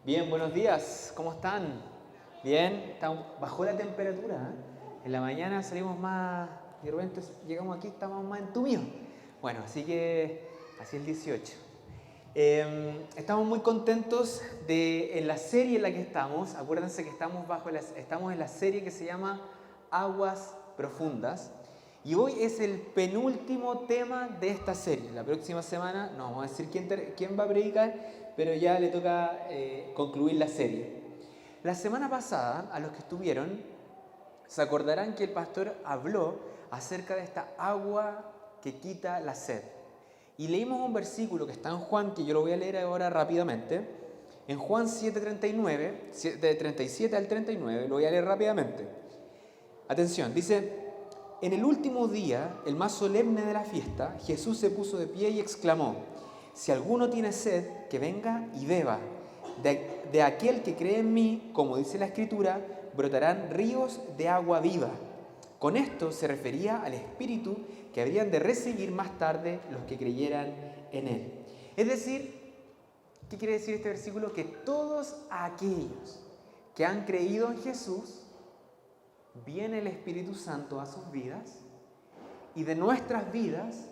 Bien, buenos días, ¿cómo están? Bien, bajó la temperatura, ¿eh? En la mañana salimos más, y de repente llegamos aquí, estamos más entumidos. Bueno, así que así el 18. Estamos muy contentos en la serie en la que estamos. Acuérdense que estamos en la serie que se llama Aguas Profundas. Y hoy es el penúltimo tema de esta serie. La próxima semana no vamos a decir quién va a predicar, pero ya le toca concluir la serie. La semana pasada, a los que estuvieron, se acordarán que el pastor habló acerca de esta agua que quita la sed. Y leímos un versículo que está en Juan, que yo lo voy a leer ahora rápidamente. En Juan 7:39, de 37 al 39, lo voy a leer rápidamente. Atención, dice: en el último día, el más solemne de la fiesta, Jesús se puso de pie y exclamó: si alguno tiene sed, que venga y beba. De aquel que cree en mí, como dice la Escritura, brotarán ríos de agua viva. Con esto se refería al Espíritu que habrían de recibir más tarde los que creyeran en Él. Es decir, ¿qué quiere decir este versículo? Que todos aquellos que han creído en Jesús, viene el Espíritu Santo a sus vidas y de nuestras vidas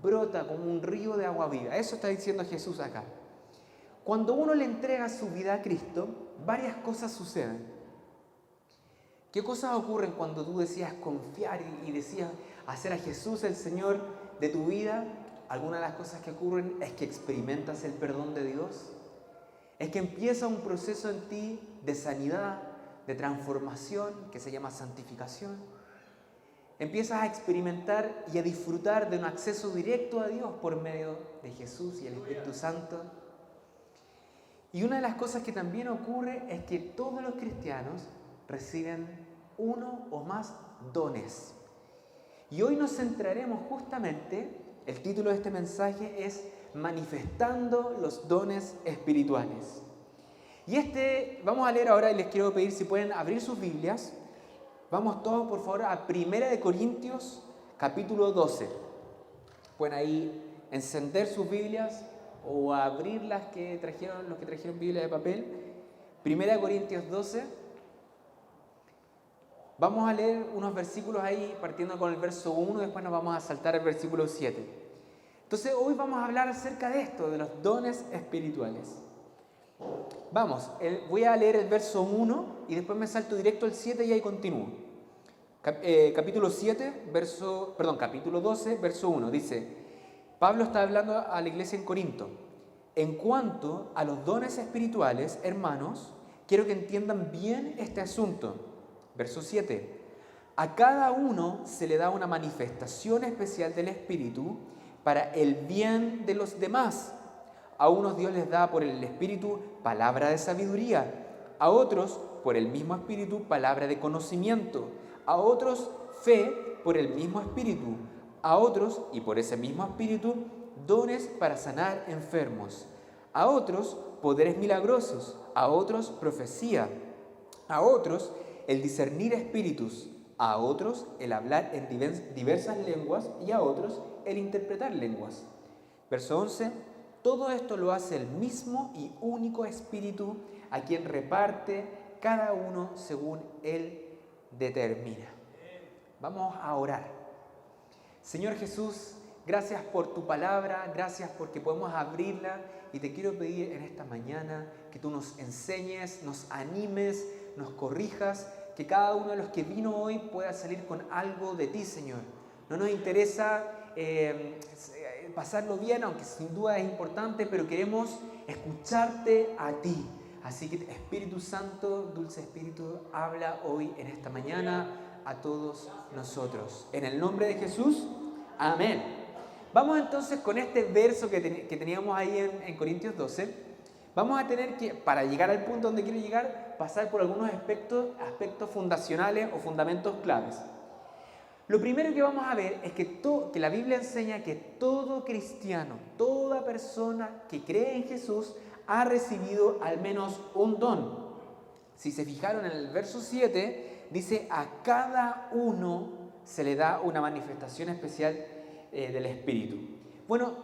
brota como un río de agua viva. Eso está diciendo Jesús acá. Cuando uno le entrega su vida a Cristo, varias cosas suceden. ¿Qué cosas ocurren cuando tú decías confiar y decías hacer a Jesús el Señor de tu vida? Algunas de las cosas que ocurren es que experimentas el perdón de Dios. Es que empieza un proceso en ti de sanidad, de transformación, que se llama santificación. Empiezas a experimentar y a disfrutar de un acceso directo a Dios por medio de Jesús y el Espíritu Santo. Y una de las cosas que también ocurre es que todos los cristianos reciben uno o más dones. Y hoy nos centraremos justamente, el título de este mensaje es Manifestando los dones espirituales. Y vamos a leer ahora y les quiero pedir si pueden abrir sus Biblias. Vamos todos por favor a 1 Corintios capítulo 12. Pueden ahí encender sus Biblias o abrir los que trajeron Biblia de papel. 1 Corintios 12. Vamos a leer unos versículos ahí partiendo con el verso 1 y después nos vamos a saltar al versículo 7. Entonces hoy vamos a hablar acerca de esto, de los dones espirituales. Vamos, voy a leer el verso 1 y después me salto directo al 7 y ahí continúo. Capítulo 12, verso 1, dice: Pablo está hablando a la iglesia en Corinto. En cuanto a los dones espirituales, hermanos, quiero que entiendan bien este asunto. Verso 7. A cada uno se le da una manifestación especial del Espíritu para el bien de los demás. A unos Dios les da por el Espíritu palabra de sabiduría, a otros por el mismo Espíritu palabra de conocimiento, a otros fe por el mismo Espíritu, a otros, y por ese mismo Espíritu, dones para sanar enfermos, a otros poderes milagrosos, a otros profecía, a otros el discernir espíritus, a otros el hablar en diversas lenguas y a otros el interpretar lenguas. Verso 11. Todo esto lo hace el mismo y único Espíritu, a quien reparte cada uno según Él determina. Vamos a orar. Señor Jesús, gracias por tu palabra, gracias porque podemos abrirla y te quiero pedir en esta mañana que tú nos enseñes, nos animes, nos corrijas, que cada uno de los que vino hoy pueda salir con algo de ti, Señor. No nos interesa pasarlo bien, aunque sin duda es importante, pero queremos escucharte a ti. Así que Espíritu Santo, dulce Espíritu, habla hoy en esta mañana a todos nosotros. En el nombre de Jesús, amén. Vamos entonces con este verso que teníamos ahí en Corintios 12. Vamos a tener que, para llegar al punto donde quiero llegar, pasar por algunos aspectos fundacionales o fundamentos claves. Lo primero que vamos a ver es que la Biblia enseña que todo cristiano, toda persona que cree en Jesús ha recibido al menos un don. Si se fijaron en el verso 7, dice: a cada uno se le da una manifestación especial del Espíritu. Bueno,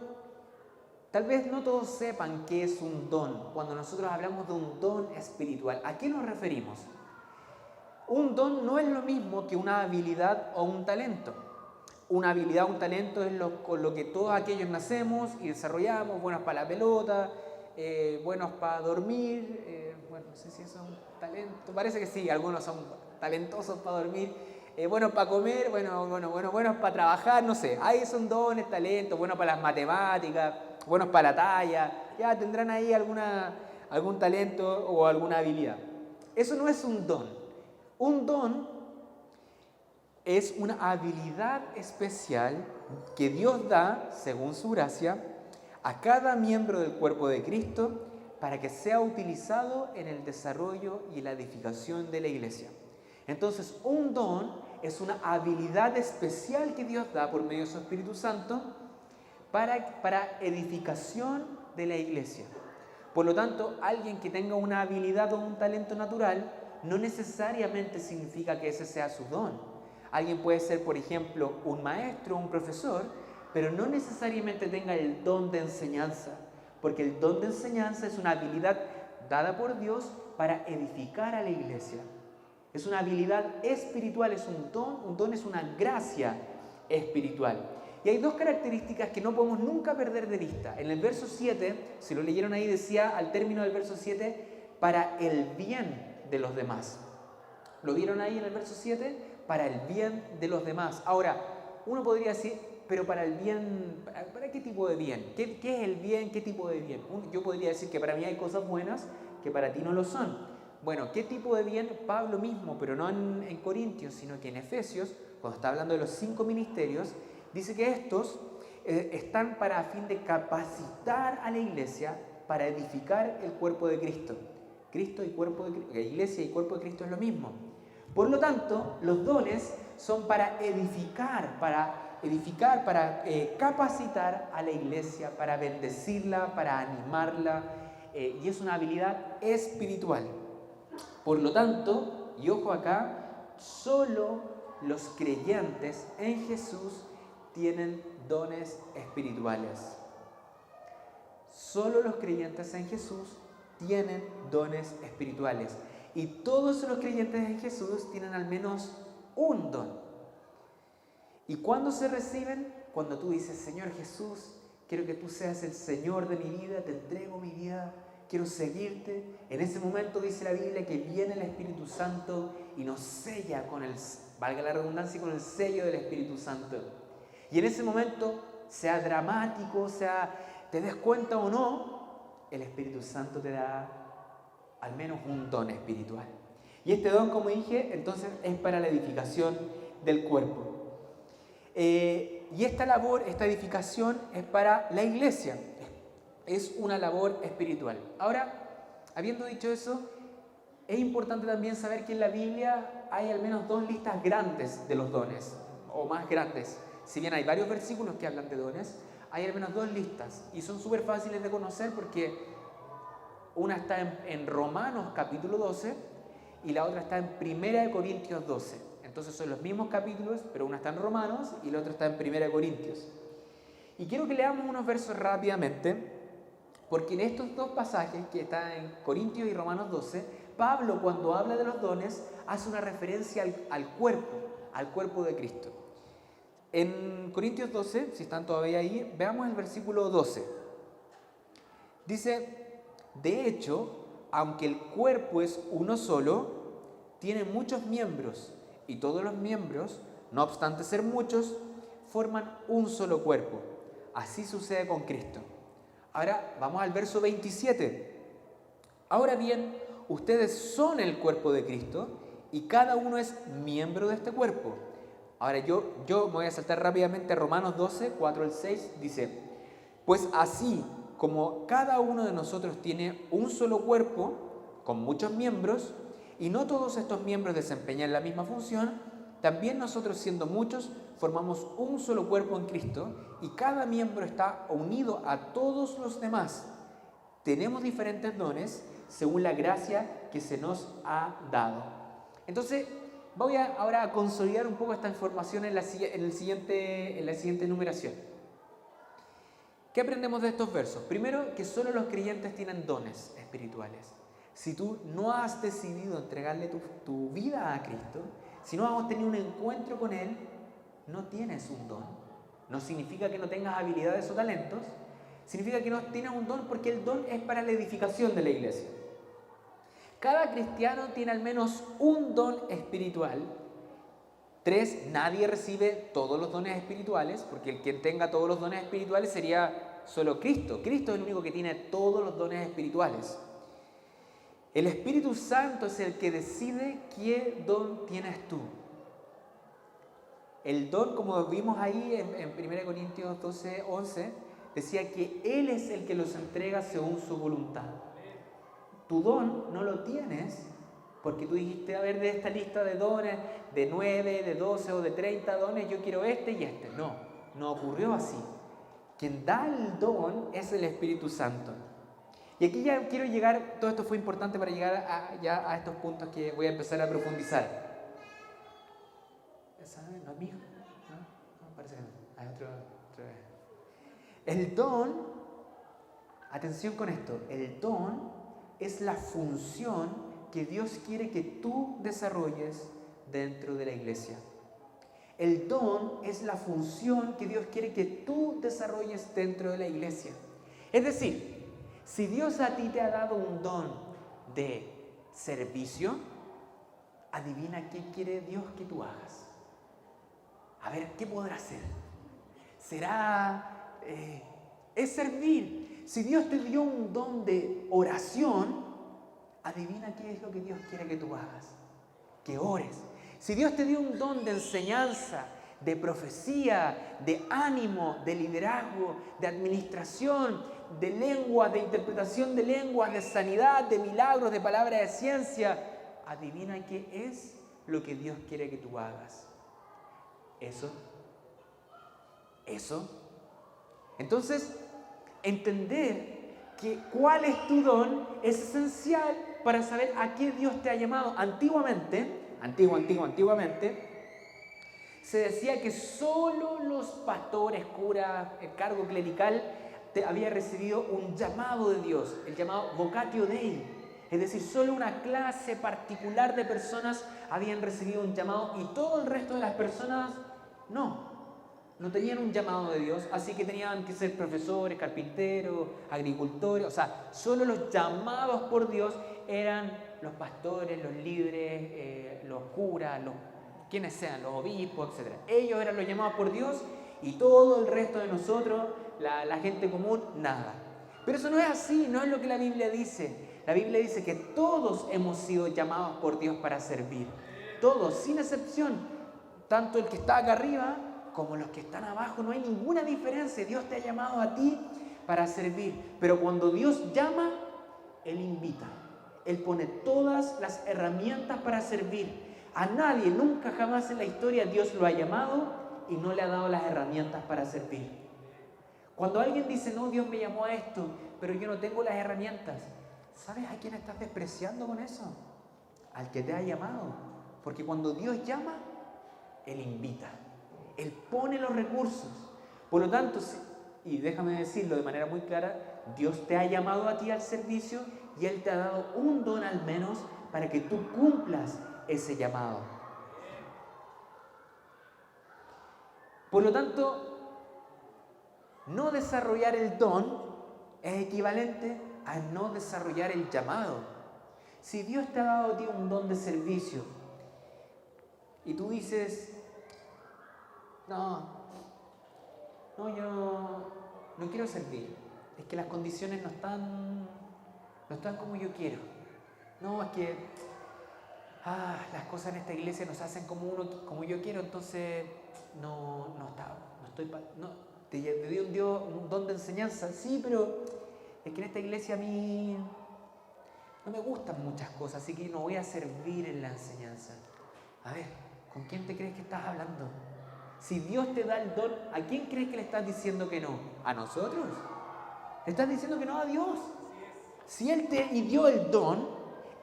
tal vez no todos sepan qué es un don. Cuando nosotros hablamos de un don espiritual, ¿a qué nos referimos? Un don no es lo mismo que una habilidad o un talento. Una habilidad o un talento es con lo que todos aquellos nacemos y desarrollamos, buenos para la pelota, buenos para dormir, bueno, no sé si eso es un talento, parece que sí, algunos son talentosos para dormir, buenos para comer, buenos para trabajar, no sé, ahí son dones, talentos, buenos para las matemáticas, buenos para la talla, ya tendrán ahí algún talento o alguna habilidad. Eso no es un don. Un don es una habilidad especial que Dios da, según su gracia, a cada miembro del cuerpo de Cristo para que sea utilizado en el desarrollo y la edificación de la iglesia. Entonces, un don es una habilidad especial que Dios da por medio de su Espíritu Santo para edificación de la iglesia. Por lo tanto, alguien que tenga una habilidad o un talento natural no necesariamente significa que ese sea su don. Alguien puede ser, por ejemplo, un maestro, un profesor, pero no necesariamente tenga el don de enseñanza, porque el don de enseñanza es una habilidad dada por Dios para edificar a la iglesia. Es una habilidad espiritual, es un don es una gracia espiritual. Y hay dos características que no podemos nunca perder de vista. En el verso 7, si lo leyeron ahí, decía al término del verso 7, para el bien de los demás. ¿Lo vieron ahí en el verso 7? Para el bien de los demás. Ahora, uno podría decir, pero para el bien, ¿para qué tipo de bien? ¿Qué es el bien? ¿Qué tipo de bien? Yo podría decir que para mí hay cosas buenas que para ti no lo son. Bueno, ¿qué tipo de bien? Pablo mismo, pero no en Corintios, sino que en Efesios, cuando está hablando de los 5 ministerios, dice que estos están para a fin de capacitar a la iglesia para edificar el cuerpo de Cristo. Cristo y cuerpo de Cristo, la iglesia y cuerpo de Cristo es lo mismo. Por lo tanto, los dones son para edificar, para capacitar a la iglesia, para bendecirla, para animarla, y es una habilidad espiritual. Por lo tanto, y ojo acá, solo los creyentes en Jesús tienen dones espirituales. Solo los creyentes en Jesús tienen dones espirituales. Y todos los creyentes en Jesús tienen al menos un don. ¿Y cuándo se reciben? Cuando tú dices, Señor Jesús, quiero que tú seas el Señor de mi vida, te entrego mi vida, quiero seguirte. En ese momento dice la Biblia que viene el Espíritu Santo y nos sella con valga la redundancia, con el sello del Espíritu Santo. Y en ese momento, sea dramático, te des cuenta o no, el Espíritu Santo te da al menos un don espiritual. Y este don, como dije, entonces es para la edificación del cuerpo. Y esta labor, esta edificación es para la iglesia. Es una labor espiritual. Ahora, habiendo dicho eso, es importante también saber que en la Biblia hay al menos 2 listas grandes de los dones, o más grandes. Si bien hay varios versículos que hablan de dones, hay al menos 2 listas. Y son súper fáciles de conocer porque una está en Romanos capítulo 12 y la otra está en 1 Corintios 12. Entonces son los mismos capítulos, pero una está en Romanos y la otra está en 1 Corintios. Y quiero que leamos unos versos rápidamente, porque en estos 2 pasajes que están en Corintios y Romanos 12, Pablo, cuando habla de los dones, hace una referencia al cuerpo de Cristo. En Corintios 12, si están todavía ahí, veamos el versículo 12. Dice: de hecho, aunque el cuerpo es uno solo, tiene muchos miembros, y todos los miembros, no obstante ser muchos, forman un solo cuerpo. Así sucede con Cristo. Ahora vamos al verso 27. Ahora bien, ustedes son el cuerpo de Cristo y cada uno es miembro de este cuerpo. Ahora yo me voy a saltar rápidamente a Romanos 12, 4 al 6, dice: pues así como cada uno de nosotros tiene un solo cuerpo con muchos miembros y no todos estos miembros desempeñan la misma función, también nosotros, siendo muchos, formamos un solo cuerpo en Cristo y cada miembro está unido a todos los demás. Tenemos diferentes dones según la gracia que se nos ha dado. Entonces, voy ahora a consolidar un poco esta información en la siguiente numeración. ¿Qué aprendemos de estos versos? Primero, que solo los creyentes tienen dones espirituales. Si tú no has decidido entregarle tu vida a Cristo, si no has tenido un encuentro con Él, no tienes un don. No significa que no tengas habilidades o talentos, significa que no tienes un don, porque el don es para la edificación de la iglesia. Cada cristiano tiene al menos un don espiritual. 3, nadie recibe todos los dones espirituales, porque el quien tenga todos los dones espirituales sería solo Cristo. Cristo es el único que tiene todos los dones espirituales. El Espíritu Santo es el que decide qué don tienes tú. El don, como vimos ahí en 1 Corintios 12, 11, decía que Él es el que los entrega según su voluntad. Tu don no lo tienes porque tú dijiste, a ver, de esta lista de dones, de 9, de 12 o de 30 dones, yo quiero este y este. No ocurrió así. Quien da el don es el Espíritu Santo. Y aquí ya quiero llegar, todo esto fue importante para llegar ya a estos puntos que voy a empezar a profundizar. ¿Esa no es mi hijo? No, parece que no. Hay otro. El don, atención con esto, el don es la función que Dios quiere que tú desarrolles dentro de la iglesia. El don es la función que Dios quiere que tú desarrolles dentro de la iglesia. Es decir, si Dios a ti te ha dado un don de servicio, adivina qué quiere Dios que tú hagas. A ver, ¿qué podrás hacer? Es servir. Si Dios te dio un don de oración, adivina qué es lo que Dios quiere que tú hagas. Que ores. Si Dios te dio un don de enseñanza, de profecía, de ánimo, de liderazgo, de administración, de lengua, de interpretación de lenguas, de sanidad, de milagros, de palabra de ciencia, adivina qué es lo que Dios quiere que tú hagas. Eso. Entonces, entender que cuál es tu don es esencial para saber a qué Dios te ha llamado. Antiguamente, se decía que solo los pastores, curas, el cargo clerical, había recibido un llamado de Dios, el llamado vocatio Dei. Es decir, solo una clase particular de personas habían recibido un llamado y todo el resto de las personas no tenían un llamado de Dios, así que tenían que ser profesores, carpinteros, agricultores. O sea, solo los llamados por Dios eran los pastores, los líderes, los curas, quienes sean, los obispos, etc. Ellos eran los llamados por Dios y todo el resto de nosotros, la gente común, nada. Pero eso no es así, no es lo que la Biblia dice. La Biblia dice que todos hemos sido llamados por Dios para servir. Todos, sin excepción. Tanto el que está acá arriba como los que están abajo, no hay ninguna diferencia. Dios te ha llamado a ti para servir. Pero cuando Dios llama, Él invita. Él pone todas las herramientas para servir. A nadie, nunca jamás en la historia Dios lo ha llamado y no le ha dado las herramientas para servir. Cuando alguien dice, no, Dios me llamó a esto, pero yo no tengo las herramientas, ¿sabes a quién estás despreciando con eso? Al que te ha llamado. Porque cuando Dios llama, Él invita. Él pone los recursos. Por lo tanto, y déjame decirlo de manera muy clara, Dios te ha llamado a ti al servicio y Él te ha dado un don al menos para que tú cumplas ese llamado. Por lo tanto, no desarrollar el don es equivalente a no desarrollar el llamado. Si Dios te ha dado a ti un don de servicio y tú dices, yo no quiero servir, es que las condiciones no están como yo quiero. No, es que las cosas en esta iglesia no se hacen como yo quiero, entonces te dio un don de enseñanza, sí, pero es que en esta iglesia a mí no me gustan muchas cosas, así que no voy a servir en la enseñanza. A ver, ¿con quién te crees que estás hablando? Si Dios te da el don, ¿a quién crees que le estás diciendo que no? ¿A nosotros? Le estás diciendo que no a Dios. Si Él te dio el don,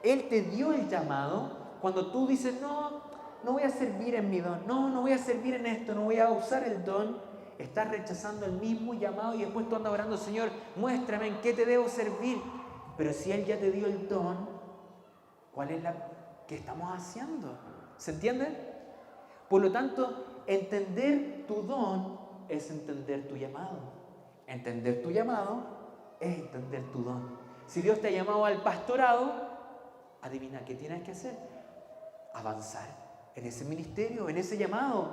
Él te dio el llamado, cuando tú dices, no voy a servir en mi don, no voy a servir en esto, no voy a usar el don, estás rechazando el mismo llamado y después tú andas orando, Señor, muéstrame en qué te debo servir. Pero si Él ya te dio el don, ¿cuál es qué estamos haciendo? ¿Se entiende? Por lo tanto, entender tu don es entender tu llamado. Entender tu llamado es entender tu don. Si Dios te ha llamado al pastorado, adivina qué tienes que hacer. Avanzar en ese ministerio, en ese llamado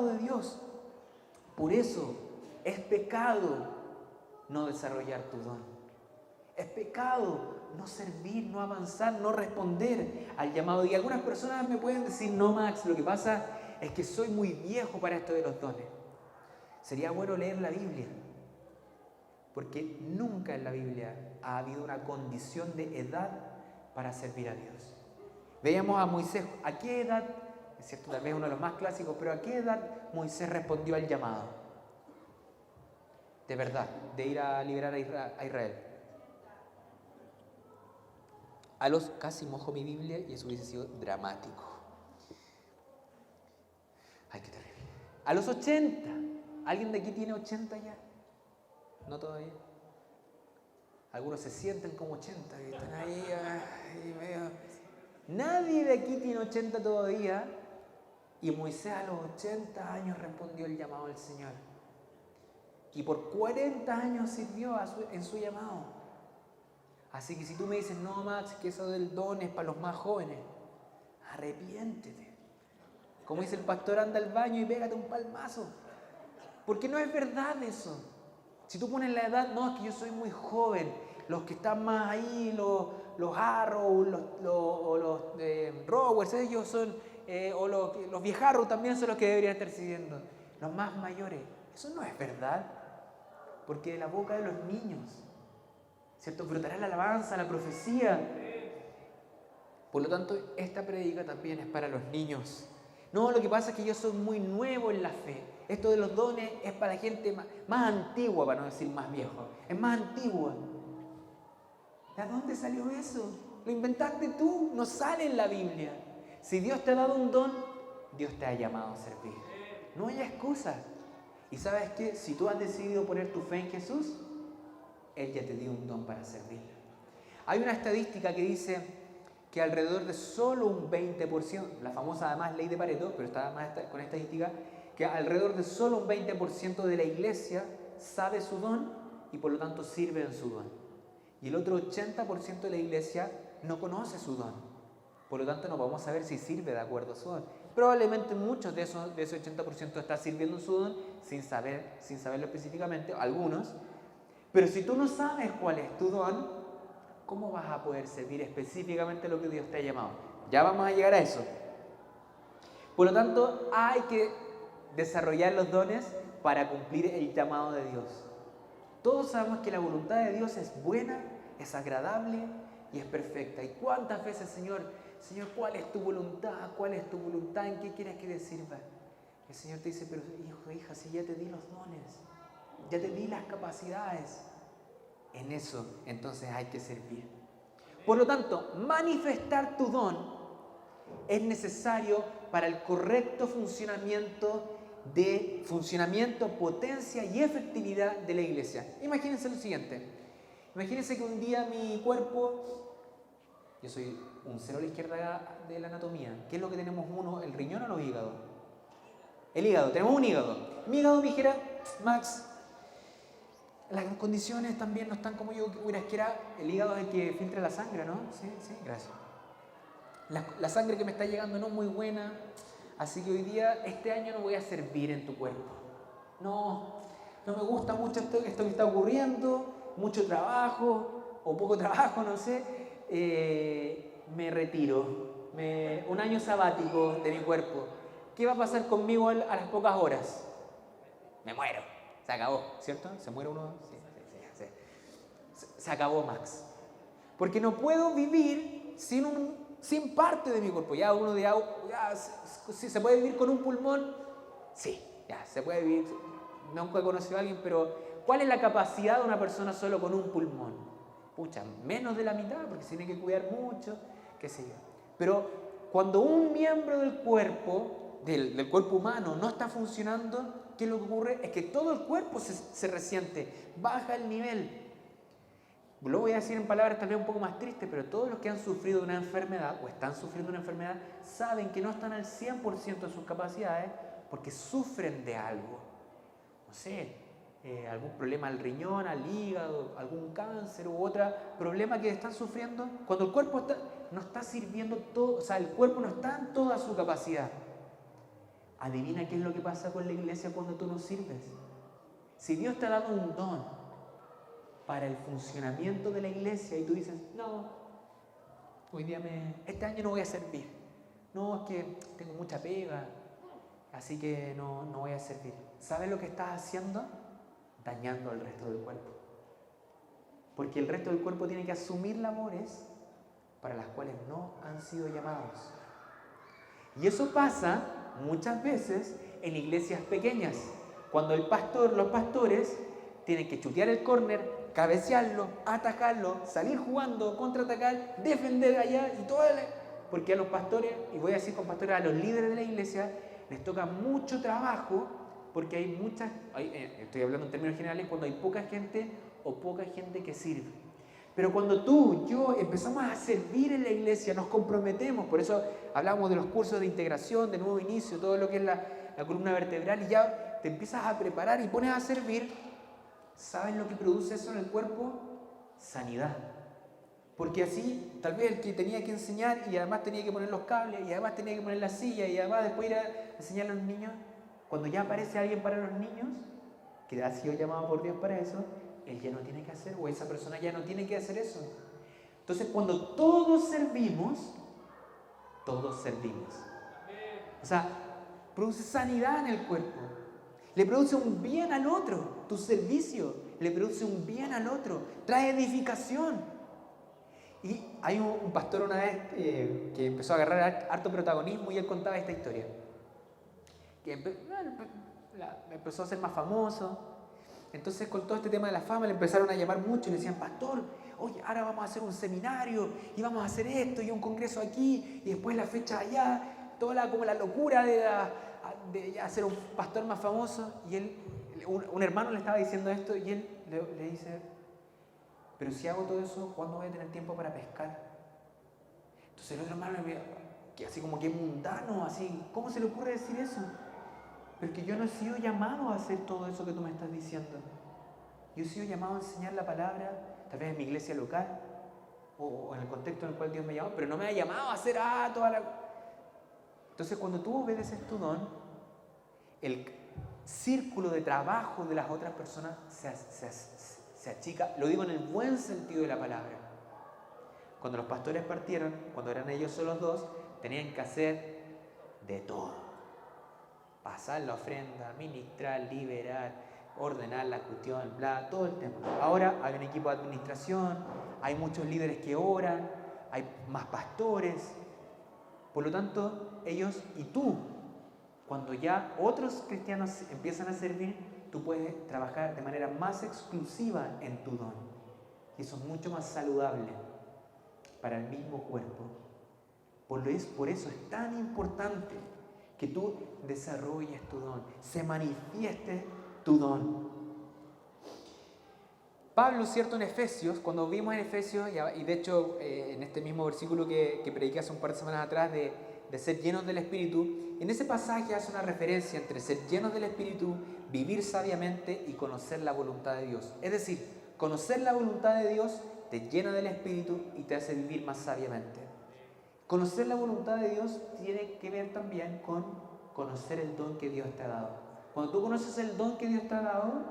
de Dios. Por eso es pecado no desarrollar tu don. Es pecado no servir, no avanzar, no responder al llamado. Y algunas personas me pueden decir, no, Max, lo que pasa es que soy muy viejo para esto de los dones. Sería bueno leer la Biblia, porque nunca en la Biblia ha habido una condición de edad para servir a Dios. Veíamos a Moisés, ¿a qué edad? Es cierto, tal vez uno de los más clásicos, pero ¿a qué edad Moisés respondió al llamado? De verdad, de ir a liberar a Israel. Casi mojo mi Biblia y eso hubiese sido dramático. Ay, qué terrible. A los 80. ¿Alguien de aquí tiene 80 ya? ¿No todavía? Algunos se sienten como 80 y están ahí medio... Nadie de aquí tiene 80 todavía. Y Moisés a los 80 años respondió el llamado del Señor. Y por 40 años sirvió en su llamado. Así que si tú me dices, no, Max, que eso del don es para los más jóvenes, arrepiéntete. Como dice el pastor, anda al baño y pégate un palmazo. Porque no es verdad eso. Si tú pones la edad, no, es que yo soy muy joven. Los que están más ahí, los Arrow, los Rowers, ellos son, o los viejarros también son los que deberían estar siguiendo. Los más mayores. Eso no es verdad. Porque de la boca de los niños, ¿cierto? Brotará la alabanza, la profecía. Por lo tanto, esta prédica también es para los niños. No, lo que pasa es que yo soy muy nuevo en la fe. Esto de los dones es para la gente más antigua, para no decir más viejo. Es más antigua. ¿De dónde salió eso? Lo inventaste tú, no sale en la Biblia. Si Dios te ha dado un don, Dios te ha llamado a servir. No hay excusa. ¿Y sabes qué? Si tú has decidido poner tu fe en Jesús, Él ya te dio un don para servir. Hay una estadística que dice que alrededor de solo un 20%, la famosa además ley de Pareto, pero está más con estadística, que alrededor de solo un 20% de la iglesia sabe su don y por lo tanto sirve en su don. Y el otro 80% de la iglesia no conoce su don. Por lo tanto no podemos saber si sirve de acuerdo a su don. Probablemente muchos de ese 80% está sirviendo en su don sin saberlo específicamente, algunos. Pero si tú no sabes cuál es tu don, ¿cómo vas a poder servir específicamente lo que Dios te ha llamado? Ya vamos a llegar a eso. Por lo tanto, hay que desarrollar los dones para cumplir el llamado de Dios. Todos sabemos que la voluntad de Dios es buena, es agradable y es perfecta. ¿Y cuántas veces, Señor, ¿cuál es tu voluntad? ¿Cuál es tu voluntad? ¿En qué quieres que te sirva? El Señor te dice, pero hijo, hija, si ya te di los dones, ya te di las capacidades. En eso, entonces hay que servir. Por lo tanto, manifestar tu don es necesario para el correcto funcionamiento, potencia y efectividad de la iglesia. Imagínense lo siguiente. Imagínense que un día mi cuerpo, yo soy un cero a la izquierda de la anatomía. ¿Qué es lo que tenemos uno, el riñón o los hígados? El hígado, tenemos un hígado. Mi hígado me dijera, Max, las condiciones también no están como yo hubiera querido. El hígado es el que filtra la sangre, ¿no? Sí, gracias. La sangre que me está llegando no es muy buena, así que hoy día, este año no voy a servir en tu cuerpo. No me gusta mucho esto que está ocurriendo, mucho trabajo, o poco trabajo, no sé. Me retiro, un año sabático de mi cuerpo. ¿Qué va a pasar conmigo a las pocas horas? Me muero. Se acabó, ¿cierto? ¿Se muere uno? Sí. Se acabó, Max. Porque no puedo vivir sin parte de mi cuerpo. Ya uno dirá, ¿se puede vivir con un pulmón? Sí, ya, se puede vivir. Nunca he conocido a alguien, pero ¿cuál es la capacidad de una persona solo con un pulmón? Pucha, menos de la mitad, porque se tiene que cuidar mucho, qué sé yo. Pero cuando un miembro del cuerpo del cuerpo humano no está funcionando, ¿qué es lo que ocurre? Es que todo el cuerpo se resiente, baja el nivel. Lo voy a decir en palabras tal vez un poco más tristes, pero todos los que han sufrido una enfermedad o están sufriendo una enfermedad saben que no están al 100% de sus capacidades porque sufren de algo. No sé, algún problema al riñón, al hígado, algún cáncer u otro problema que están sufriendo. Cuando el cuerpo no está sirviendo todo, o sea, el cuerpo no está en toda su capacidad. Adivina qué es lo que pasa con la iglesia cuando tú no sirves. Si Dios te ha dado un don para el funcionamiento de la iglesia y tú dices, no, este año no voy a servir. No, es que tengo mucha pega, así que no voy a servir. ¿Sabes lo que estás haciendo? Dañando al resto del cuerpo. Porque el resto del cuerpo tiene que asumir labores para las cuales no han sido llamados. Y eso pasa muchas veces en iglesias pequeñas, cuando los pastores tienen que chutear el córner, cabecearlo, atacarlo, salir jugando, contraatacar, defender allá y todo. Porque a los pastores, y voy a decir con pastores, a los líderes de la iglesia, les toca mucho trabajo porque hay estoy hablando en términos generales, cuando hay poca gente o poca gente que sirve. Pero cuando tú, yo empezamos a servir en la iglesia, nos comprometemos, por eso hablamos de los cursos de integración, de nuevo inicio, todo lo que es la columna vertebral, y ya te empiezas a preparar y pones a servir. ¿Sabes lo que produce eso en el cuerpo? Sanidad. Porque así, tal vez el que tenía que enseñar y además tenía que poner los cables y además tenía que poner la silla y además después ir a enseñar a los niños, cuando ya aparece alguien para los niños, que ha sido llamado por Dios para eso, él ya no tiene que hacer, o esa persona ya no tiene que hacer eso. Entonces, cuando todos servimos, o sea, produce sanidad en el cuerpo. Le produce un bien al otro. Tu servicio le produce un bien al otro. Trae edificación. Y hay un pastor una vez que empezó a agarrar harto protagonismo y él contaba esta historia. Que empezó a ser más famoso. Entonces, con todo este tema de la fama, le empezaron a llamar mucho y le decían, pastor, oye, ahora vamos a hacer un seminario y vamos a hacer esto y un congreso aquí y después la fecha allá. Toda como la locura de hacer un pastor más famoso. Y él, un hermano le estaba diciendo esto y él le dice, pero si hago todo eso, ¿cuándo voy a tener tiempo para pescar? Entonces el otro hermano le dice, que así como que mundano, así, ¿cómo se le ocurre decir eso? Porque yo no he sido llamado a hacer todo eso que tú me estás diciendo. Yo he sido llamado a enseñar la palabra, tal vez en mi iglesia local o en el contexto en el cual Dios me llamó, pero no me ha llamado a hacer toda la... Entonces, cuando tú obedeces tu don, el círculo de trabajo de las otras personas se achica, lo digo en el buen sentido de la palabra. Cuando los pastores partieron, cuando eran ellos solos dos, tenían que hacer de todo. Pasar la ofrenda, ministrar, liberar, ordenar la cuestión, bla, todo el tema. Ahora hay un equipo de administración, hay muchos líderes que oran, hay más pastores. Por lo tanto, ellos y tú, cuando ya otros cristianos empiezan a servir, tú puedes trabajar de manera más exclusiva en tu don. Y eso es mucho más saludable para el mismo cuerpo. Por eso es tan importante que tú desarrolles tu don, se manifieste tu don. Pablo, cierto, en Efesios, cuando vimos en Efesios, y de hecho en este mismo versículo que prediqué hace un par de semanas atrás de ser llenos del Espíritu, en ese pasaje hace una referencia entre ser llenos del Espíritu, vivir sabiamente y conocer la voluntad de Dios. Es decir, conocer la voluntad de Dios te llena del Espíritu y te hace vivir más sabiamente. Conocer la voluntad de Dios tiene que ver también con conocer el don que Dios te ha dado. Cuando tú conoces el don que Dios te ha dado,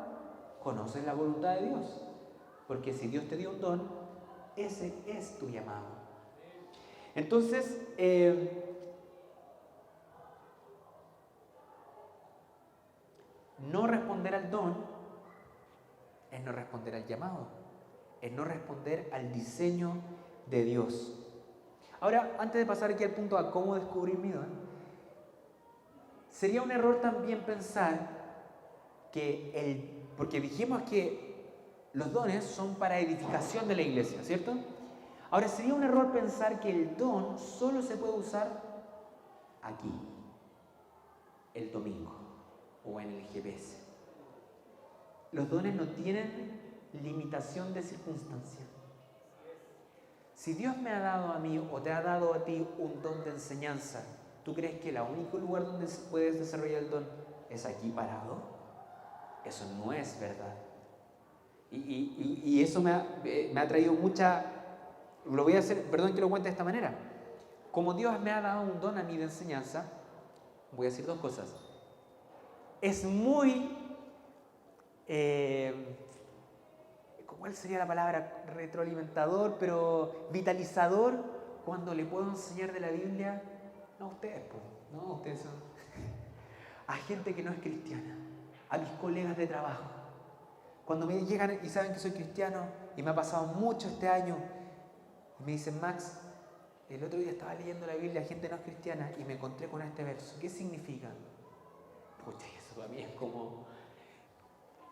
conoces la voluntad de Dios. Porque si Dios te dio un don, ese es tu llamado. Entonces, no responder al don es no responder al llamado, es no responder al diseño de Dios. Ahora, antes de pasar aquí al punto a cómo descubrir mi don, sería un error también pensar porque dijimos que los dones son para edificación de la iglesia, ¿cierto? Ahora, sería un error pensar que el don solo se puede usar aquí. el domingo o en el GPS. Los dones no tienen limitación de circunstancia. Si Dios me ha dado a mí o te ha dado a ti un don de enseñanza, ¿tú crees que el único lugar donde puedes desarrollar el don es aquí parado? Eso no es verdad. Y eso me ha traído mucha... Lo voy a hacer, perdón que lo cuente de esta manera. Como Dios me ha dado un don a mí de enseñanza, voy a decir dos cosas. Es muy... ¿cuál sería la palabra? Retroalimentador, pero vitalizador, cuando le puedo enseñar de la Biblia, no a ustedes, no, ustedes son... a gente que no es cristiana, a mis colegas de trabajo. Cuando me llegan y saben que soy cristiano, y me ha pasado mucho este año, y me dicen, Max, el otro día estaba leyendo la Biblia, gente no es cristiana, y me encontré con este verso. ¿Qué significa? Pucha, eso para mí es como...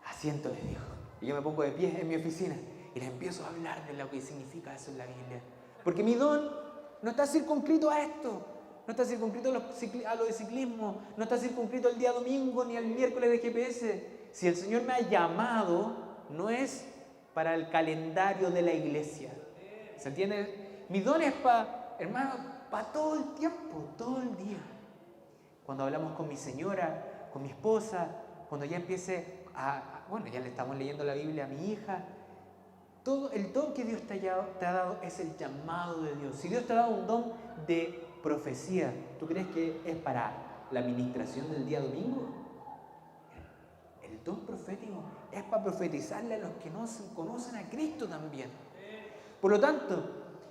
asiento, les digo. Y yo me pongo de pie en mi oficina y les empiezo a hablar de lo que significa eso en la Biblia. Porque mi don no está circunscrito a esto, no está circunscrito a lo de ciclismo, no está circunscrito el día domingo ni el miércoles de GPS. Si el Señor me ha llamado, no es para el calendario de la iglesia. ¿Se entiende? Mi don es hermano, para todo el tiempo, todo el día. Cuando hablamos con mi señora, con mi esposa, cuando ya empiece bueno, ya le estamos leyendo la Biblia a mi hija. Todo el don que Dios te ha dado es el llamado de Dios. Si Dios te ha dado un don de profecía, ¿tú crees que es para la administración del día domingo? El don profético es para profetizarle a los que no conocen a Cristo también. Por lo tanto,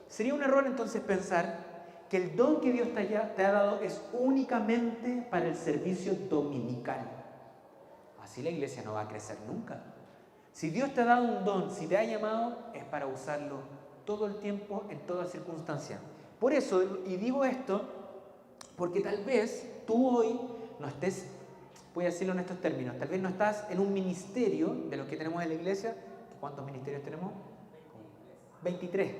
sería un error entonces pensar que el don que Dios te ha dado es únicamente para el servicio dominical. Así la iglesia no va a crecer nunca. Si Dios te ha dado un don, si te ha llamado, es para usarlo todo el tiempo, en toda circunstancia. Por eso, y digo esto, porque tal vez tú hoy no estés, voy a decirlo en estos términos, tal vez no estás en un ministerio de los que tenemos en la iglesia. ¿Cuántos ministerios tenemos? 23.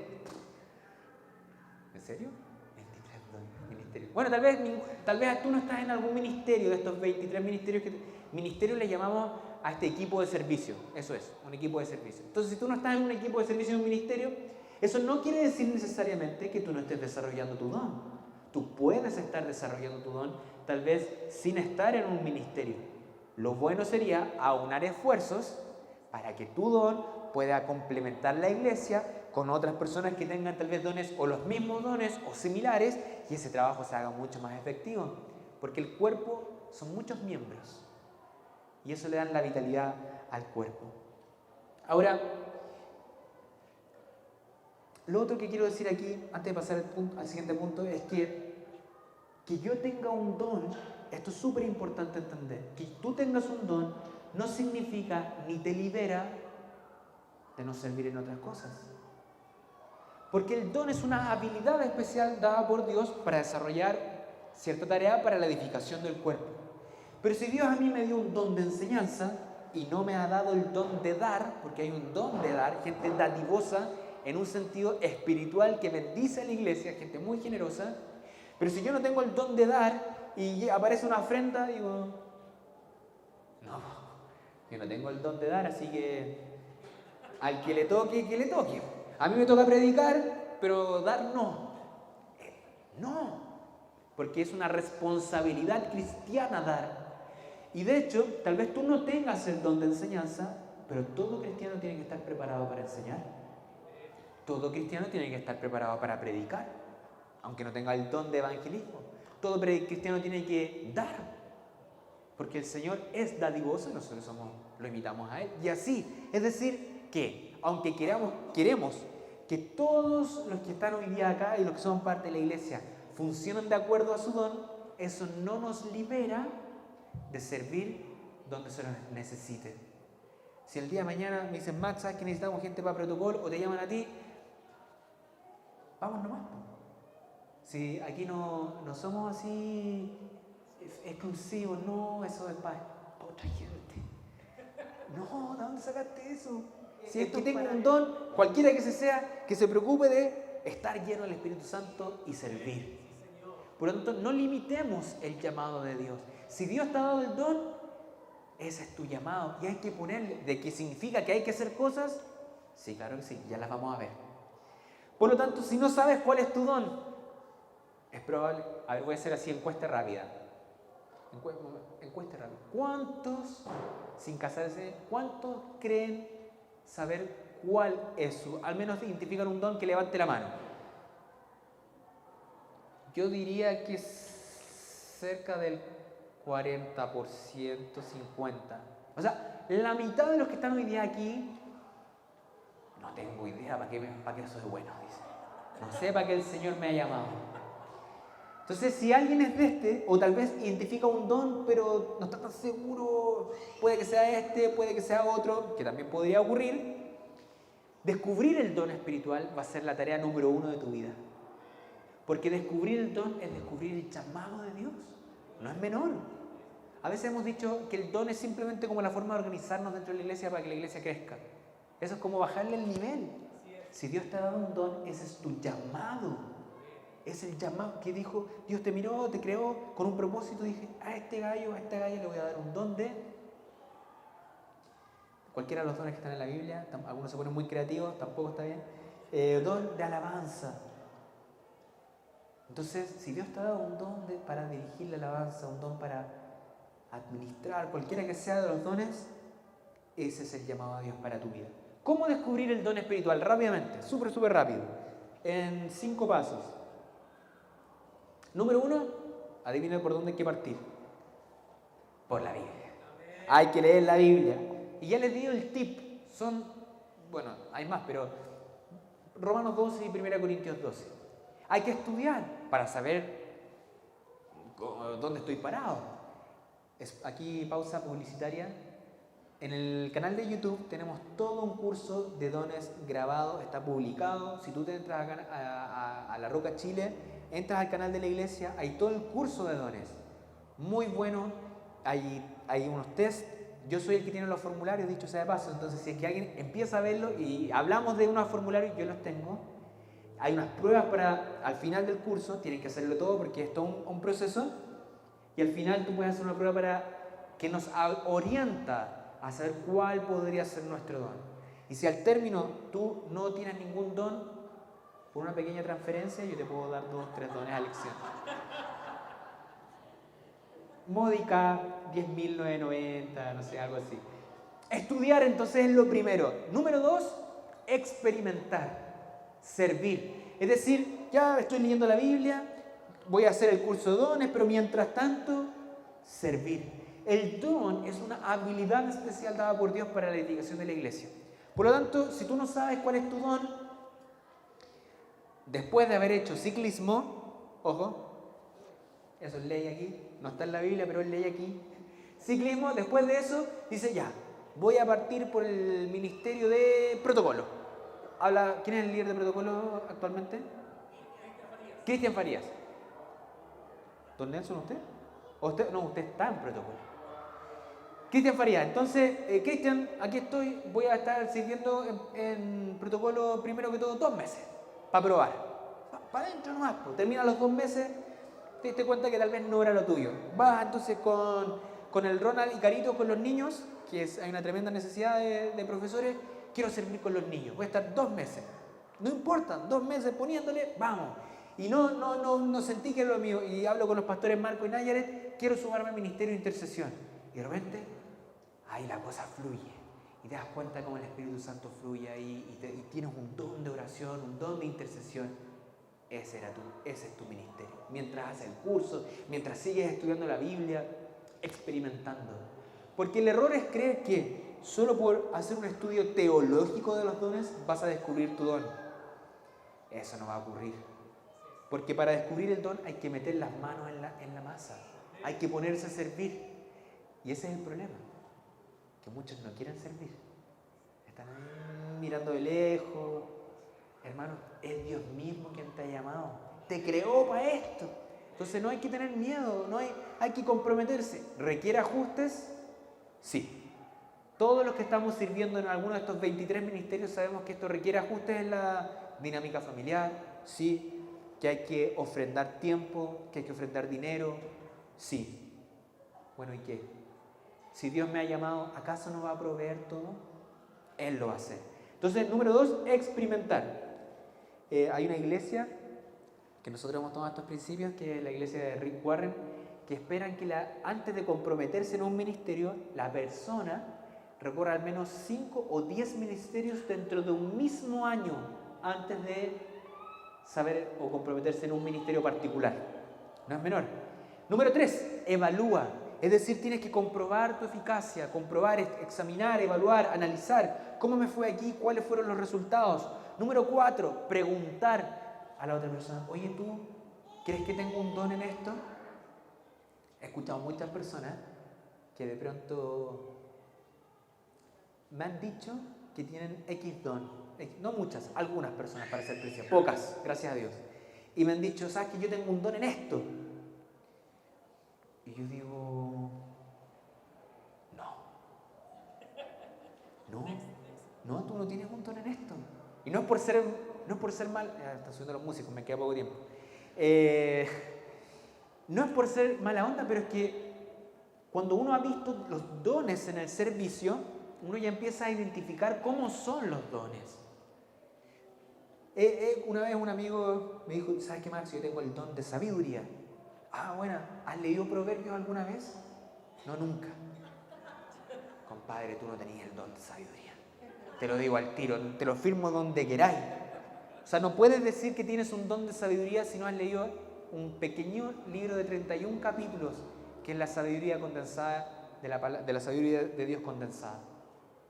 ¿En serio? 23 ministerios. Bueno, tal vez tú no estás en algún ministerio de estos 23 ministerios Ministerio le llamamos a este equipo de servicio. Eso es, un equipo de servicio. Entonces, si tú no estás en un equipo de servicio en un ministerio, eso no quiere decir necesariamente que tú no estés desarrollando tu don. Tú puedes estar desarrollando tu don, tal vez sin estar en un ministerio. Lo bueno sería aunar esfuerzos para que tu don pueda complementar la iglesia con otras personas que tengan tal vez dones o los mismos dones o similares, y ese trabajo se haga mucho más efectivo. Porque el cuerpo son muchos miembros. Y eso le da la vitalidad al cuerpo. Ahora, lo otro que quiero decir aquí, antes de pasar al siguiente punto, es que yo tenga un don, esto es súper importante entender, que tú tengas un don no significa ni te libera de no servir en otras cosas. Porque el don es una habilidad especial dada por Dios para desarrollar cierta tarea para la edificación del cuerpo. Pero si Dios a mí me dio un don de enseñanza y no me ha dado el don de dar, porque hay un don de dar, gente dadivosa en un sentido espiritual que bendice a la iglesia, gente muy generosa, pero si yo no tengo el don de dar y aparece una ofrenda, digo, no, yo no tengo el don de dar, así que al que le toque, que le toque. A mí me toca predicar, pero dar no. No, porque es una responsabilidad cristiana dar. Y de hecho, tal vez tú no tengas el don de enseñanza, pero todo cristiano tiene que estar preparado para enseñar. Todo cristiano tiene que estar preparado para predicar, aunque no tenga el don de evangelismo. Todo cristiano tiene que dar, porque el Señor es dadivoso y nosotros lo imitamos a Él. Y así, es decir, que aunque queremos que todos los que están hoy día acá y los que son parte de la iglesia funcionen de acuerdo a su don, eso no nos libera de servir donde se nos necesite. Si el día de mañana me dicen, Max, ¿sabes que necesitamos gente para protocolo? O te llaman a ti, vamos nomás. Si aquí no somos así exclusivos, no, eso es para otra gente. No, ¿de dónde sacaste eso? Si es que tengo un don, cualquiera que sea, que se preocupe de estar lleno del Espíritu Santo y servir. Por lo tanto, no limitemos el llamado de Dios. Si Dios te ha dado el don, ese es tu llamado y hay que ponerle. ¿De qué significa que hay que hacer cosas? Sí, claro que sí, ya las vamos a ver. Por lo tanto, si no sabes cuál es tu don, es probable. A ver, voy a hacer así encuesta rápida. Encuesta rápida. ¿Cuántos, sin casarse, cuántos creen saber cuál es su, al menos identifican un don? Que levante la mano. Yo diría que cerca del 40%, 50%. O sea, la mitad de los que están hoy día aquí, no tengo idea para qué soy bueno, dice. No sé para qué el Señor me ha llamado. Entonces, si alguien es de este, o tal vez identifica un don, pero no está tan seguro, puede que sea este, puede que sea otro, que también podría ocurrir, descubrir el don espiritual va a ser la tarea número 1 de tu vida. Porque descubrir el don es descubrir el llamado de Dios. No es menor. A veces hemos dicho que el don es simplemente como la forma de organizarnos dentro de la iglesia para que la iglesia crezca. Eso es como bajarle el nivel. Si Dios te ha dado un don, ese es tu llamado. Es el llamado que dijo, Dios te miró, te creó con un propósito. Dije, a este gallo, a esta galla le voy a dar un don de... Cualquiera de los dones que están en la Biblia, algunos se ponen muy creativos, tampoco está bien. Don de alabanza. Entonces, si Dios te ha dado un don para dirigir la alabanza, un don para administrar, cualquiera que sea de los dones, ese es el llamado a Dios para tu vida. ¿Cómo descubrir el don espiritual? Rápidamente, súper rápido. En 5 pasos. Número 1, adivina por dónde hay que partir. Por la Biblia. Hay que leer la Biblia. Y ya les di el tip. Bueno, hay más, pero Romanos 12 y 1 Corintios 12. Hay que estudiar para saber dónde estoy parado. Aquí pausa publicitaria. En el canal de YouTube tenemos todo un curso de dones grabado, está publicado. Si tú te entras a La Roca Chile, entras al canal de la iglesia, hay todo el curso de dones. Muy bueno, hay unos tests. Yo soy el que tiene los formularios, dicho sea de paso. Entonces, si es que alguien empieza a verlo y hablamos de unos formularios, yo los tengo. Hay unas pruebas para, al final del curso, tienen que hacerlo todo porque es todo un proceso. Y al final tú puedes hacer una prueba que nos orienta a saber cuál podría ser nuestro don. Y si al término tú no tienes ningún don, por una pequeña transferencia yo te puedo dar 2 o 3 dones a elección. Módica, 10.990, no sé, algo así. Estudiar entonces es lo primero. Número 2, experimentar, servir. Es decir, ya estoy leyendo la Biblia, voy a hacer el curso de dones, pero mientras tanto, servir. El don es una habilidad especial dada por Dios para la edificación de la iglesia. Por lo tanto, si tú no sabes cuál es tu don, después de haber hecho ciclismo, ojo, eso es ley aquí, no está en la Biblia, pero es ley aquí. Ciclismo, después de eso, dice ya, voy a partir por el ministerio de protocolo. ¿Quién es el líder de protocolo actualmente? Cristian Farías. ¿Don Nelson usted? Usted está en protocolo. Cristian Farías. Entonces, Cristian, aquí estoy, voy a estar sirviendo en protocolo primero que todo 2 meses, para probar. Para adentro nomás, pues. Termina los 2 meses, te diste cuenta que tal vez no era lo tuyo. Vas entonces con el Ronald y Carito, con los niños, hay una tremenda necesidad de profesores. Quiero servir con los niños, voy a estar 2 meses. No importa, 2 meses poniéndole, vamos. Y no sentí que era lo mío. Y hablo con los pastores Marco y Nayaret, quiero sumarme al ministerio de intercesión. Y de repente, ahí la cosa fluye. Y te das cuenta cómo el Espíritu Santo fluye ahí y tienes un don de oración, un don de intercesión. Ese es tu ministerio. Mientras haces el curso, mientras sigues estudiando la Biblia, experimentando. Porque el error es creer que solo por hacer un estudio teológico de los dones vas a descubrir tu don. Eso no va a ocurrir. Porque para descubrir el don hay que meter las manos en la masa. Hay que ponerse a servir. Y ese es el problema. Que muchos no quieren servir. Están ahí mirando de lejos. Hermano, es Dios mismo quien te ha llamado. Te creó para esto. Entonces no hay que tener miedo. Hay que comprometerse. ¿Requiere ajustes? Sí. Todos los que estamos sirviendo en alguno de estos 23 ministerios sabemos que esto requiere ajustes en la dinámica familiar. Sí. Que hay que ofrendar tiempo, que hay que ofrendar dinero, sí. Bueno, ¿y qué? Si Dios me ha llamado, ¿acaso no va a proveer todo? Él lo va a hacer. Entonces, número 2, experimentar. Hay una iglesia que nosotros hemos tomado estos principios, que es la iglesia de Rick Warren, que esperan que antes de comprometerse en un ministerio, la persona recorra al menos 5 o 10 ministerios dentro de un mismo año antes de saber o comprometerse en un ministerio particular. No es menor. Número 3, evalúa. Es decir, tienes que comprobar tu eficacia, comprobar, examinar, evaluar, analizar cómo me fue aquí, cuáles fueron los resultados. Número 4, preguntar a la otra persona, oye, ¿tú crees que tengo un don en esto? He escuchado muchas personas que de pronto me han dicho que tienen X don. No muchas, algunas personas para ser preciso, pocas, gracias a Dios. Y me han dicho, ¿sabes que yo tengo un don en esto? Y yo digo, no, tú no tienes un don en esto. Y no es por ser mal, están subiendo los músicos, me queda poco tiempo. No es por ser mala onda, pero es que cuando uno ha visto los dones en el servicio, uno ya empieza a identificar cómo son los dones. Una vez un amigo me dijo, ¿sabes qué, Max? Yo tengo el don de sabiduría. Ah, bueno, ¿has leído Proverbios alguna vez? No, nunca. Compadre, tú no tenías el don de sabiduría. Te lo digo al tiro, te lo firmo donde queráis. O sea, no puedes decir que tienes un don de sabiduría si no has leído un pequeño libro de 31 capítulos, que es la sabiduría condensada, de la sabiduría de Dios condensada.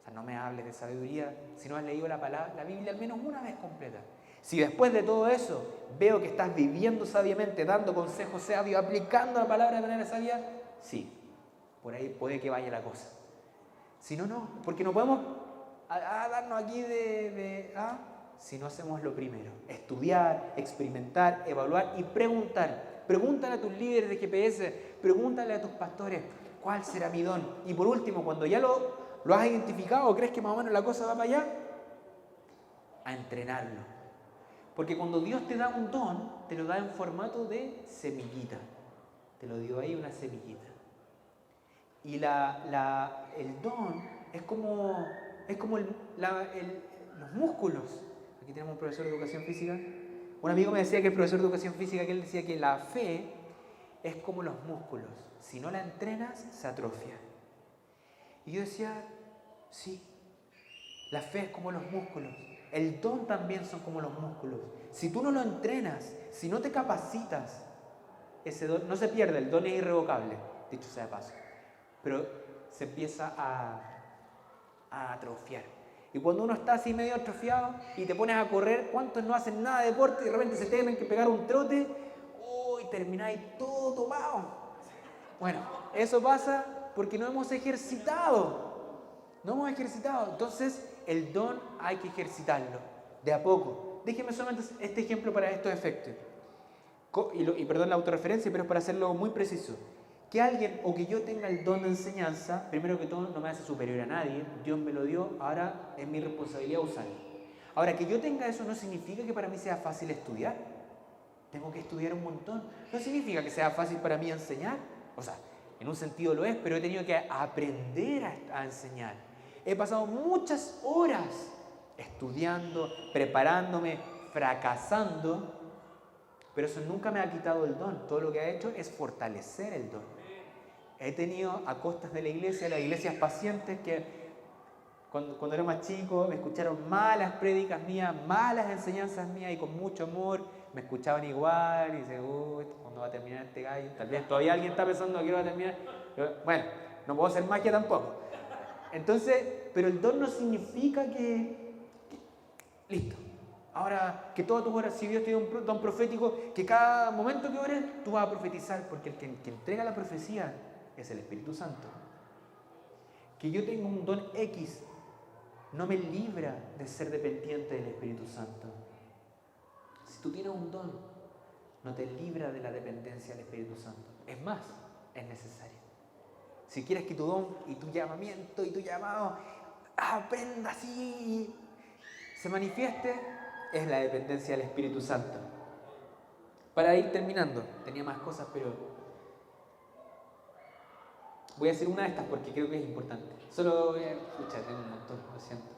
O sea, no me hables de sabiduría si no has leído la Biblia al menos una vez completa. Si después de todo eso veo que estás viviendo sabiamente, dando consejos sabios, aplicando la palabra de manera sabia, sí, por ahí puede que vaya la cosa. Si no, no, porque no podemos darnos aquí si no hacemos lo primero: estudiar, experimentar, evaluar y preguntar. Pregúntale a tus líderes de GPS, pregúntale a tus pastores, ¿cuál será mi don? Y por último, cuando ya lo has identificado, ¿crees que más o menos la cosa va para allá? A entrenarlo. Porque cuando Dios te da un don, te lo da en formato de semillita. Te lo dio ahí una semillita. Y el don es como los músculos. Aquí tenemos un profesor de educación física. Un amigo me decía que el profesor de educación física, que él decía que la fe es como los músculos. Si no la entrenas, se atrofia. Y yo decía, sí, la fe es como los músculos. El don también son como los músculos. Si tú no lo entrenas, si no te capacitas, ese don no se pierde, el don es irrevocable, dicho sea de paso. Pero se empieza a atrofiar. Y cuando uno está así medio atrofiado y te pones a correr, ¿cuántos no hacen nada de deporte y de repente se tienen que pegar un trote? Y termináis todo tomado. Bueno, eso pasa porque no hemos ejercitado. Entonces, el don hay que ejercitarlo, de a poco. Déjeme solamente este ejemplo para estos efectos. Y perdón la autorreferencia, pero es para hacerlo muy preciso. Que alguien o que yo tenga el don de enseñanza, primero que todo, no me hace superior a nadie. Dios me lo dio, ahora es mi responsabilidad usarlo. Ahora, que yo tenga eso no significa que para mí sea fácil estudiar. Tengo que estudiar un montón. No significa que sea fácil para mí enseñar. O sea, en un sentido lo es, pero he tenido que aprender a enseñar. He pasado muchas horas estudiando, preparándome, fracasando, pero eso nunca me ha quitado el don. Todo lo que ha hecho es fortalecer el don. He tenido a costas de la iglesia, las iglesias pacientes que cuando era más chico me escucharon malas prédicas mías, malas enseñanzas mías, y con mucho amor me escuchaban igual y dicen, ¿cuándo va a terminar este gallo? Tal vez todavía alguien está pensando que va a terminar. Pero, bueno, no puedo hacer magia tampoco. Entonces, pero el don no significa que listo. Ahora, que todas tus horas, si Dios te dio un don profético, que cada momento que ores, tú vas a profetizar, porque el que entrega la profecía es el Espíritu Santo. Que yo tenga un don X no me libra de ser dependiente del Espíritu Santo. Si tú tienes un don, no te libra de la dependencia del Espíritu Santo. Es más, es necesario. Si quieres que tu don y tu llamamiento y tu llamado aprenda así, se manifieste, es la dependencia del Espíritu Santo. Para ir terminando, tenía más cosas, pero Voy a decir una de estas porque creo que es importante. Solo voy a escuchar, tengo un montón, lo siento.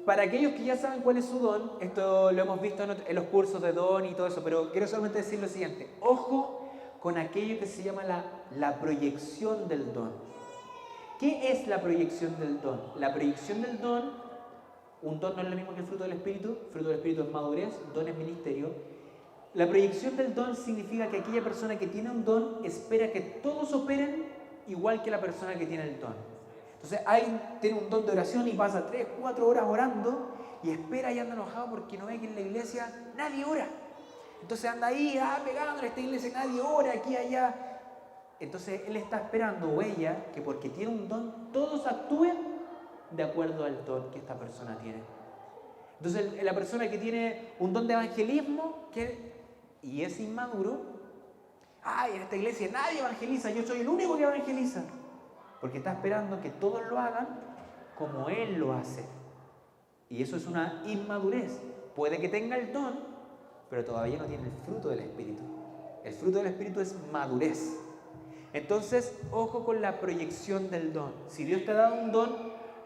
Para aquellos que ya saben cuál es su don, esto lo hemos visto en los cursos de don y todo eso, pero quiero solamente decir lo siguiente. Ojo con aquello que se llama la proyección del don. ¿Qué es la proyección del don? La proyección del don, un don no es lo mismo que el fruto del Espíritu. El fruto del Espíritu es madurez, don es ministerio. La proyección del don significa que aquella persona que tiene un don espera que todos operen igual que la persona que tiene el don. Entonces alguien tiene un don de oración y pasa 3, 4 horas orando y espera y anda enojado porque no ve que en la iglesia nadie ora. Entonces anda ahí, pegando en esta iglesia, nadie ora, aquí, allá. Entonces él está esperando, o ella, que porque tiene un don, todos actúen de acuerdo al don que esta persona tiene. Entonces la persona que tiene un don de evangelismo y es inmaduro, en esta iglesia nadie evangeliza, yo soy el único que evangeliza. Porque está esperando que todos lo hagan como él lo hace. Y eso es una inmadurez. Puede que tenga el don, pero todavía no tiene el fruto del Espíritu. El fruto del Espíritu es madurez. Entonces, ojo con la proyección del don. Si Dios te ha dado un don,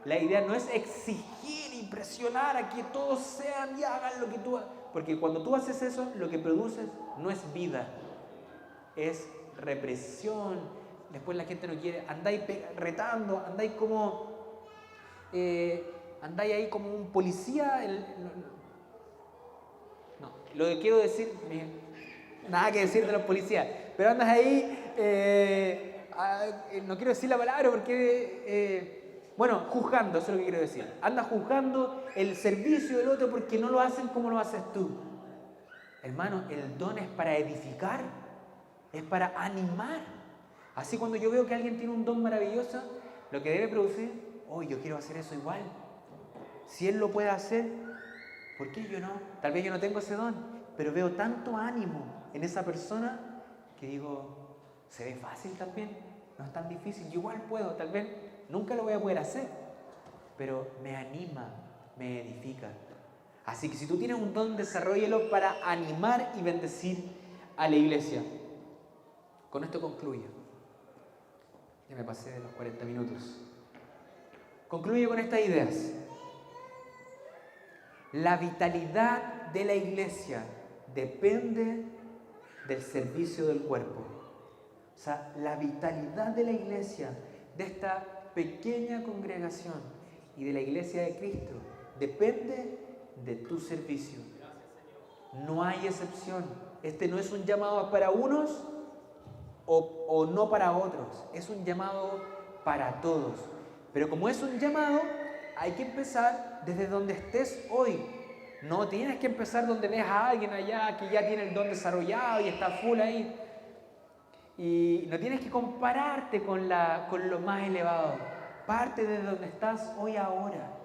la idea no es exigir y presionar a que todos sean y hagan lo que tú hagas. Porque cuando tú haces eso, lo que produces no es vida, es represión. Después la gente no quiere, andáis retando, andáis como, andáis ahí como un policía. No, lo que quiero decir, nada que decir de los policías, pero andas ahí, no quiero decir la palabra porque, juzgando, eso es lo que quiero decir. Andas juzgando el servicio del otro porque no lo hacen como lo haces tú. Hermano, el don es para edificar, es para animar. Así cuando yo veo que alguien tiene un don maravilloso, lo que debe producir, yo quiero hacer eso igual. Si él lo puede hacer, ¿por qué yo no? Tal vez yo no tengo ese don, pero veo tanto ánimo en esa persona que digo, se ve fácil también, no es tan difícil, yo igual puedo, tal vez nunca lo voy a poder hacer, pero me anima, me edifica. Así que si tú tienes un don, desarróllalo para animar y bendecir a la iglesia. Con esto concluyo. Ya me pasé de los 40 minutos. Concluyo con estas ideas. La vitalidad de la iglesia depende del servicio del cuerpo. O sea, la vitalidad de la iglesia, de esta pequeña congregación y de la iglesia de Cristo, depende de tu servicio. No hay excepción. Este no es un llamado para unos o no para otros, es un llamado para todos. Pero como es un llamado, hay que empezar desde donde estés hoy. No tienes que empezar donde ves a alguien allá que ya tiene el don desarrollado y está full ahí. Y no tienes que compararte con lo más elevado. Parte desde donde estás hoy ahora.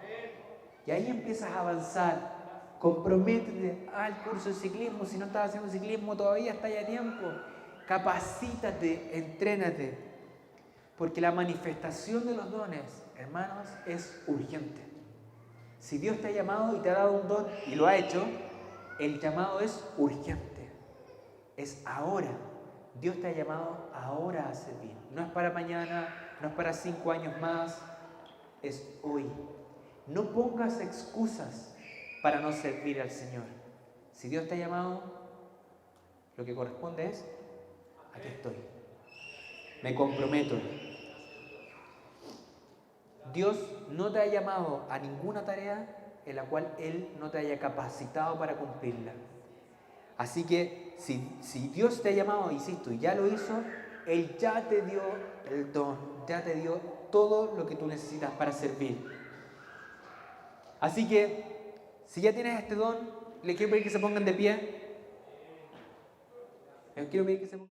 Y ahí empiezas a avanzar. Comprométete al curso de ciclismo. Si no estás haciendo ciclismo todavía, está ya a tiempo. Capacítate, entrénate, porque la manifestación de los dones, hermanos, es urgente. Si Dios te ha llamado y te ha dado un don y lo ha hecho, el llamado es urgente, es ahora. Dios te ha llamado ahora a servir, no es para mañana, no es para 5 años más, es hoy. No pongas excusas para no servir al Señor. Si Dios te ha llamado, lo que corresponde es: aquí estoy, me comprometo. Dios no te ha llamado a ninguna tarea en la cual Él no te haya capacitado para cumplirla. Así que si Dios te ha llamado, insisto, y ya lo hizo, Él ya te dio el don, ya te dio todo lo que tú necesitas para servir. Así que, si ya tienes este don, les quiero pedir que se pongan de pie. Les quiero pedir que se pongan